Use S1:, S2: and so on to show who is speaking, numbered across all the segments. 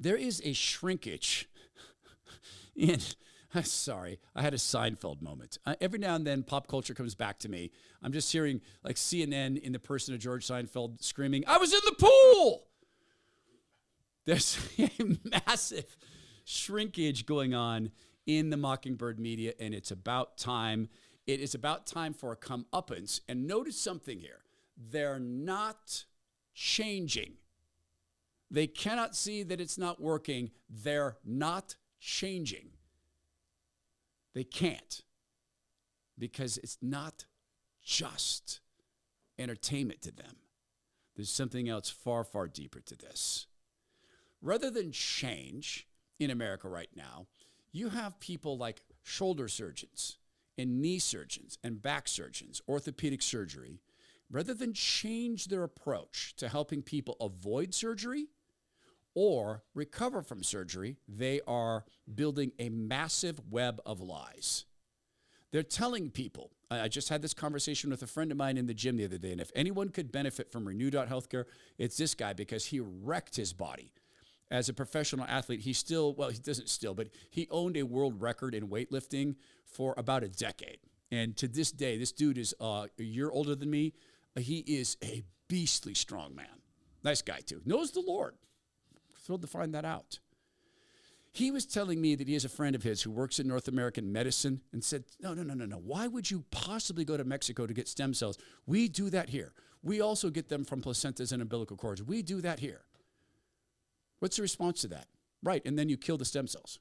S1: there is a shrinkage in, sorry, I had a Seinfeld moment. Every now and then, pop culture comes back to me. I'm just hearing like CNN in the person of George Seinfeld screaming, "I was in the pool!" There's a massive shrinkage going on in the Mockingbird media, and it's about time. It is about time for a comeuppance. And notice something here. They're not changing. They cannot see that it's not working. They're not changing. They can't, because it's not just entertainment to them. There's something else far, far deeper to this. Rather than change in America right now, you have people like shoulder surgeons and knee surgeons and back surgeons, orthopedic surgery. Rather than change their approach to helping people avoid surgery or recover from surgery, they are building a massive web of lies. They're telling people, I just had this conversation with a friend of mine in the gym the other day, and if anyone could benefit from Renew.Healthcare, it's this guy, because he wrecked his body. As a professional athlete, he doesn't still, but he owned a world record in weightlifting for about a decade. And to this day, this dude is a year older than me. He is a beastly strong man. Nice guy, too. Knows the Lord. Thrilled to find that out. He was telling me that he has a friend of his who works in North American medicine and said, no. Why would you possibly go to Mexico to get stem cells? We do that here. We also get them from placentas and umbilical cords. We do that here. What's the response to that? Right, and then you kill the stem cells.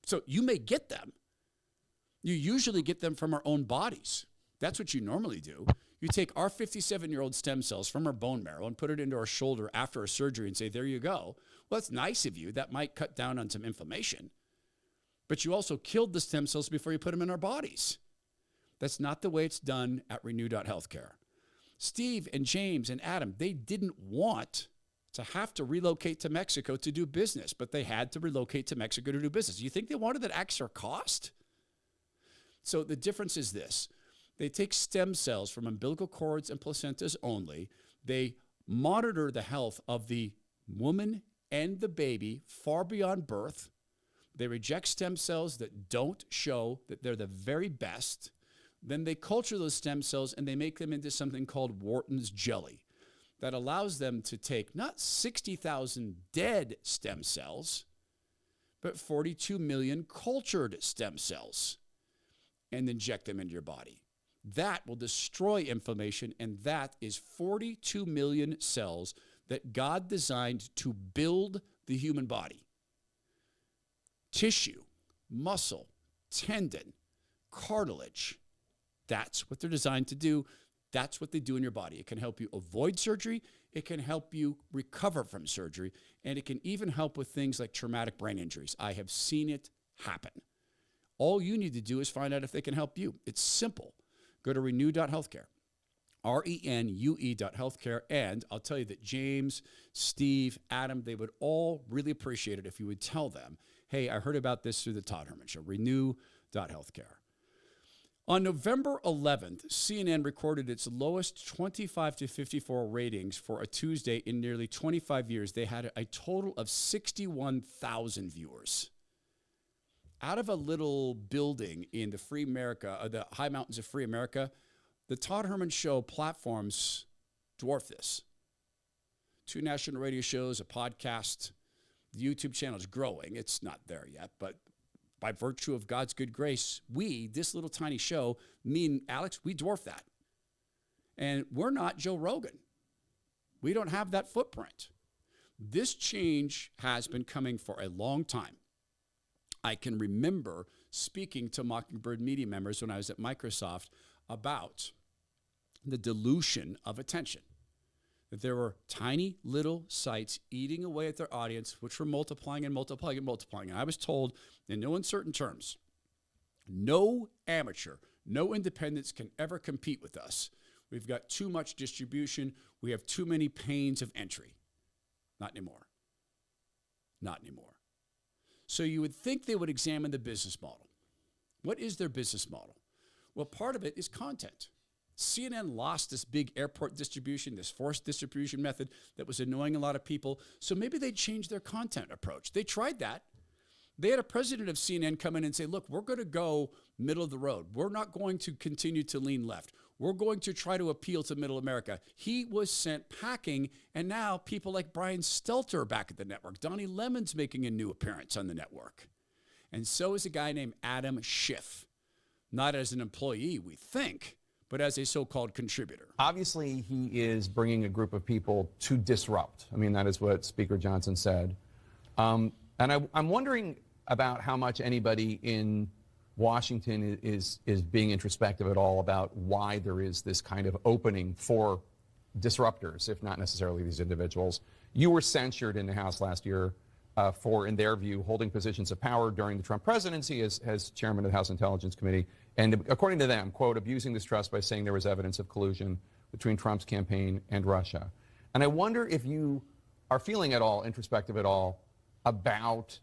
S1: So you may get them. You usually get them from our own bodies. That's what you normally do. You take our 57-year-old stem cells from our bone marrow and put it into our shoulder after a surgery and say, there you go. Well, that's nice of you. That might cut down on some inflammation. But you also killed the stem cells before you put them in our bodies. That's not the way it's done at Renew.Healthcare. Steve and James and Adam, they didn't want to have to relocate to Mexico to do business, but they had to relocate to Mexico to do business. You think they wanted that extra cost? So the difference is this. They take stem cells from umbilical cords and placentas only. They monitor the health of the woman and the baby far beyond birth. They reject stem cells that don't show that they're the very best. Then they culture those stem cells and they make them into something called Wharton's jelly that allows them to take not 60,000 dead stem cells, but 42 million cultured stem cells and inject them into your body. That will destroy inflammation, and that is 42 million cells that God designed to build the human body. Tissue, muscle, tendon, cartilage. That's what they're designed to do. That's what they do in your body. It can help you avoid surgery. It can help you recover from surgery. And it can even help with things like traumatic brain injuries. I have seen it happen. All you need to do is find out if they can help you. It's simple. Go to Renew.Healthcare, RENUE.Healthcare. And I'll tell you that James, Steve, Adam, they would all really appreciate it if you would tell them, hey, I heard about this through the Todd Herman Show, Renew.Healthcare. On November 11th, CNN recorded its lowest 25 to 54 ratings for a Tuesday in nearly 25 years. They had a total of 61,000 viewers. Out of a little building in the Free America, the high mountains of Free America, the Todd Herman Show platforms dwarf this. 2 national radio shows, a podcast. The YouTube channel is growing. It's not there yet, but by virtue of God's good grace, we, this little tiny show, me and Alex, we dwarf that. And we're not Joe Rogan. We don't have that footprint. This change has been coming for a long time. I can remember speaking to Mockingbird media members when I was at Microsoft about the dilution of attention. That there were tiny little sites eating away at their audience, which were multiplying and multiplying and multiplying. And I was told in no uncertain terms, no amateur, no independents can ever compete with us. We've got too much distribution. We have too many pains of entry. Not anymore. Not anymore. So you would think they would examine the business model. What is their business model? Well, part of it is content. CNN lost this big airport distribution, this forced distribution method that was annoying a lot of people. So maybe they changed their content approach. They tried that. They had a president of CNN come in and say, look, we're going to go middle of the road. We're not going to continue to lean left. We're going to try to appeal to middle America. He was sent packing, and now people like Brian Stelter are back at the network. Donnie Lemon's making a new appearance on the network. And so is a guy named Adam Schiff. Not as an employee, we think, but as a so-called contributor.
S2: Obviously, he is bringing a group of people to disrupt. I mean, that is what Speaker Johnson said. And I'm wondering about how much anybody in Washington is being introspective at all about why there is this kind of opening for disruptors, if not necessarily these individuals. You were censured in the House last year for, in their view, holding positions of power during the Trump presidency as chairman of the House Intelligence Committee, and according to them, quote, abusing this trust by saying there was evidence of collusion between Trump's campaign and Russia. And I wonder if you are feeling at all introspective at all about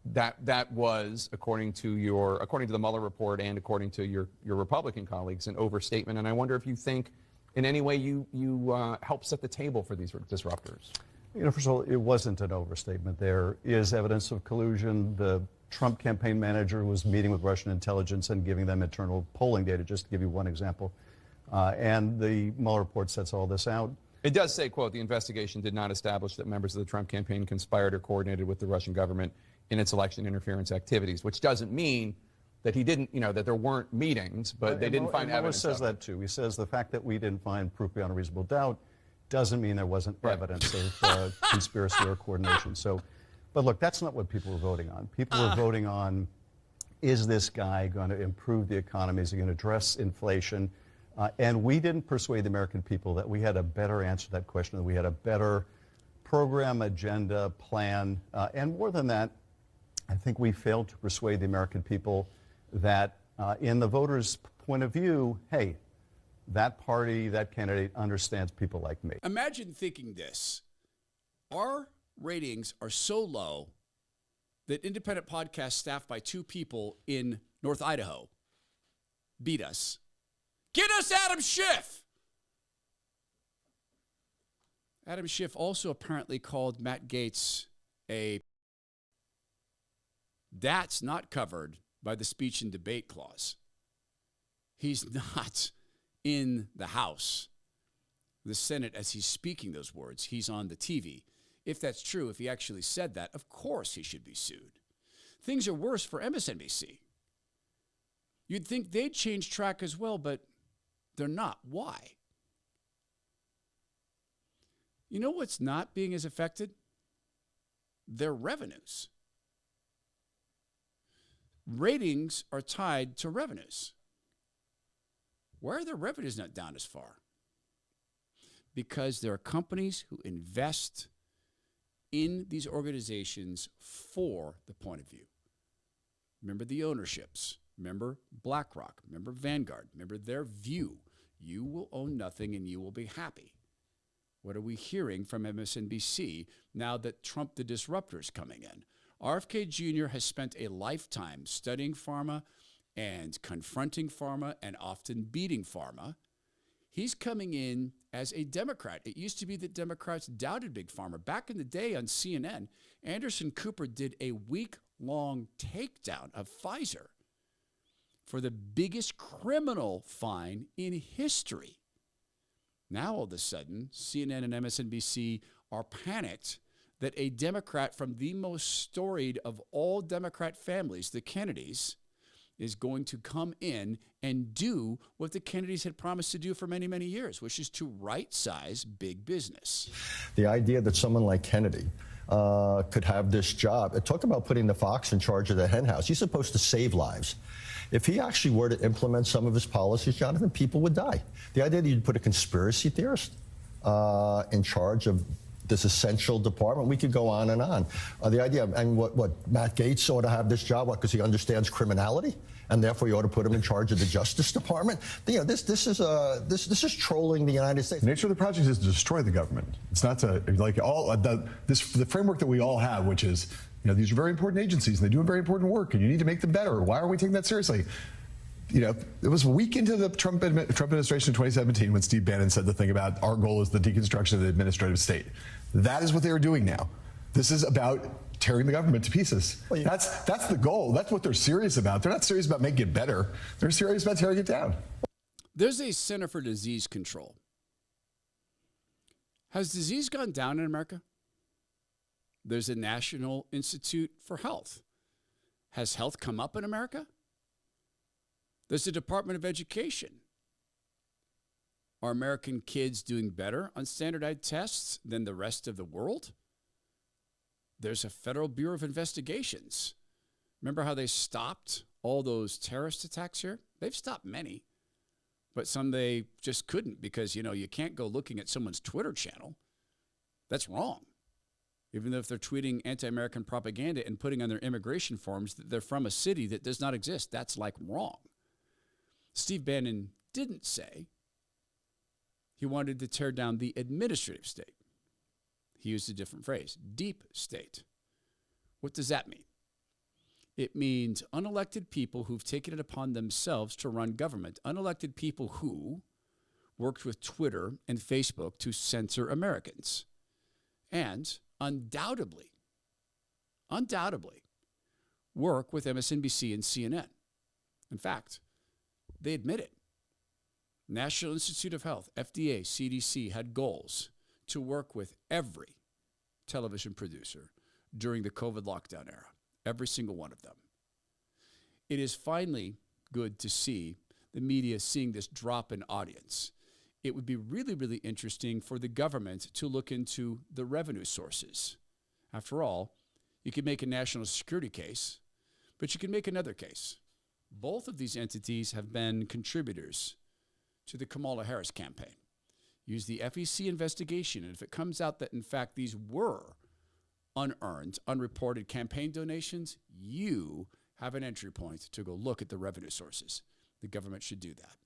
S2: that was, according to the Mueller report and according to your Republican colleagues, an overstatement. And I wonder if you think in any way you help set the table for these disruptors.
S3: You know, first of all, it wasn't an overstatement. There is evidence of collusion. The Trump campaign manager was meeting with Russian intelligence and giving them internal polling data, just to give you one example. And the Mueller report sets all this out.
S2: It does say, quote, the investigation did not establish that members of the Trump campaign conspired or coordinated with the Russian government in its election interference activities, which doesn't mean that he didn't, that there weren't meetings, but they didn't find evidence.
S3: Mueller says that too. He says the fact that we didn't find proof beyond a reasonable doubt doesn't mean there wasn't evidence of conspiracy or coordination. So, but look, that's not what people were voting on. People were voting on, is this guy going to improve the economy? Is he going to address inflation? And we didn't persuade the American people that we had a better answer to that question, that we had a better program, agenda, plan, and more than that, I think we failed to persuade the American people that in the voters' point of view, hey, that party, that candidate understands people like me.
S1: Imagine thinking this. Our ratings are so low that independent podcasts staffed by 2 people in North Idaho beat us. Get us Adam Schiff! Adam Schiff also apparently called Matt Gaetz a... That's not covered by the speech and debate clause. He's not in the House, the Senate, as he's speaking those words. He's on the TV. If that's true, if he actually said that, of course he should be sued. Things are worse for MSNBC. You'd think they'd change track as well, but they're not. Why? You know what's not being as affected? Their revenues. Ratings are tied to revenues. Why are their revenues not down as far? Because there are companies who invest in these organizations for the point of view. Remember the ownerships. Remember BlackRock. Remember Vanguard. Remember their view. You will own nothing and you will be happy. What are we hearing from MSNBC now that Trump the Disruptor is coming in? RFK Jr. has spent a lifetime studying pharma and confronting pharma and often beating pharma. He's coming in as a Democrat. It used to be that Democrats doubted Big Pharma. Back in the day on CNN, Anderson Cooper did a week-long takedown of Pfizer for the biggest criminal fine in history. Now, all of a sudden, CNN and MSNBC are panicked that a Democrat from the most storied of all Democrat families, the Kennedys, is going to come in and do what the Kennedys had promised to do for many, many years, which is to right-size big business.
S4: The idea that someone like Kennedy could have this job, it talked about putting the fox in charge of the hen house. He's supposed to save lives. If he actually were to implement some of his policies, Jonathan, people would die. The idea that you'd put a conspiracy theorist in charge of this essential department, we could go on and on. The idea, and what Matt Gaetz ought to have this job, because he understands criminality, and therefore you ought to put him in charge of the Justice Department. This is trolling the United States.
S5: The nature of the project is to destroy the government. It's not to like the framework that we all have, which is these are very important agencies and they do very important work, and you need to make them better. Why are we taking that seriously? it was a week into the Trump administration in 2017 when Steve Bannon said the thing about our goal is the deconstruction of the administrative state. That is what they are doing now. This is about tearing the government to pieces. Well, that's the goal. That's what they're serious about. They're not serious about making it better. They're serious about tearing it down.
S1: There's a Center for Disease Control. Has disease gone down in America? There's a National Institute for Health. Has health come up in America? There's the Department of Education. Are American kids doing better on standardized tests than the rest of the world? There's a Federal Bureau of Investigations. Remember how they stopped all those terrorist attacks here? They've stopped many, but some they just couldn't because, you can't go looking at someone's Twitter channel. That's wrong. Even though if they're tweeting anti-American propaganda and putting on their immigration forms that they're from a city that does not exist, that's like wrong. Steve Bannon didn't say he wanted to tear down the administrative state. He used a different phrase, deep state. What does that mean? It means unelected people who've taken it upon themselves to run government, unelected people who worked with Twitter and Facebook to censor Americans, and undoubtedly work with MSNBC and CNN. In fact, they admit it. National Institute of Health, FDA, CDC had goals to work with every television producer during the COVID lockdown era, every single one of them. It is finally good to see the media seeing this drop in audience. It would be really, really interesting for the government to look into the revenue sources. After all, you could make a national security case, but you can make another case. Both of these entities have been contributors to the Kamala Harris campaign. Use the FEC investigation, and if it comes out that, in fact, these were unearned, unreported campaign donations, you have an entry point to go look at the revenue sources. The government should do that.